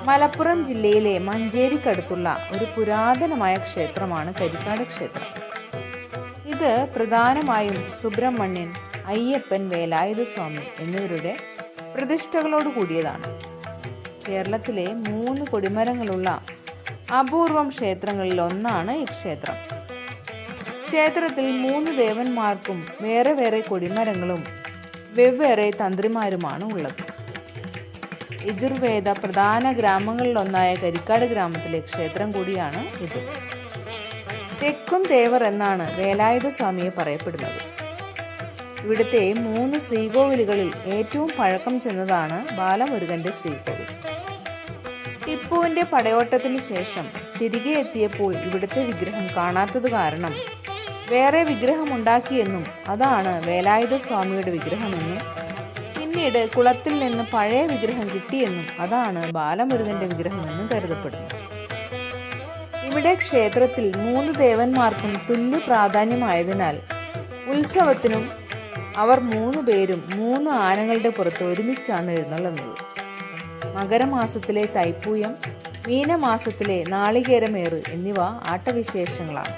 മലപ്പുറം ജില്ലയിലെ മഞ്ചേരിക്കടുത്തുള്ള ഒരു പുരാതനമായ ക്ഷേത്രമാണ് കരിക്കാട് ക്ഷേത്രം. ഇത് പ്രധാനമായും സുബ്രഹ്മണ്യൻ, അയ്യപ്പൻ, വേലായുധസ്വാമി എന്നിവരുടെ പ്രതിഷ്ഠകളോട് കൂടിയതാണ്. കേരളത്തിലെ 3 കൊടിമരങ്ങളുള്ള അപൂർവം ക്ഷേത്രങ്ങളിൽ ഒന്നാണ് ഈ ക്ഷേത്രം. ക്ഷേത്രത്തിൽ 3 ദേവന്മാർക്കും വേറെ വേറെ കൊടിമരങ്ങളും വെവ്വേറെ തന്ത്രിമാരുമാണ് ഉള്ളത്. യജുർവേദ പ്രധാന ഗ്രാമങ്ങളിലൊന്നായ കരിക്കാട് ഗ്രാമത്തിലെ ക്ഷേത്രം കൂടിയാണ് ഇത്. തെക്കും തേവർ എന്നാണ് വേലായുധസ്വാമിയെ പറയപ്പെടുന്നത്. ഇവിടുത്തെ 3 ശ്രീകോവിലുകളിൽ ഏറ്റവും പഴക്കം ചെന്നതാണ് ബാലമുരുകന്റെ ശ്രീകോവിൽ. ടിപ്പുവിന്റെ പടയോട്ടത്തിന് ശേഷം തിരികെ എത്തിയപ്പോൾ ഇവിടുത്തെ വിഗ്രഹം കാണാത്തത് കാരണം വേറെ വിഗ്രഹമുണ്ടാക്കിയെന്നും അതാണ് വേലായുധസ്വാമിയുടെ വിഗ്രഹമെന്നും പിന്നീട് കുളത്തിൽ നിന്ന് പഴയ വിഗ്രഹം കിട്ടിയെന്നും അതാണ് ബാലമുരുകന്റെ വിഗ്രഹമെന്നും കരുതപ്പെടുന്നു. ഇവിടെ ക്ഷേത്രത്തിൽ 3 ദേവന്മാർക്കും തുല്യ പ്രാധാന്യമായതിനാൽ ഉത്സവത്തിനും അവർ 3 പേരും 3 ആനകളുടെ പുറത്ത് ഒരുമിച്ചാണ് എഴുന്നള്ളുന്നത്. മകരമാസത്തിലെ തൈപ്പൂയം, മീനമാസത്തിലെ നാളികേരമേറ് എന്നിവ ആട്ടവിശേഷങ്ങളാണ്.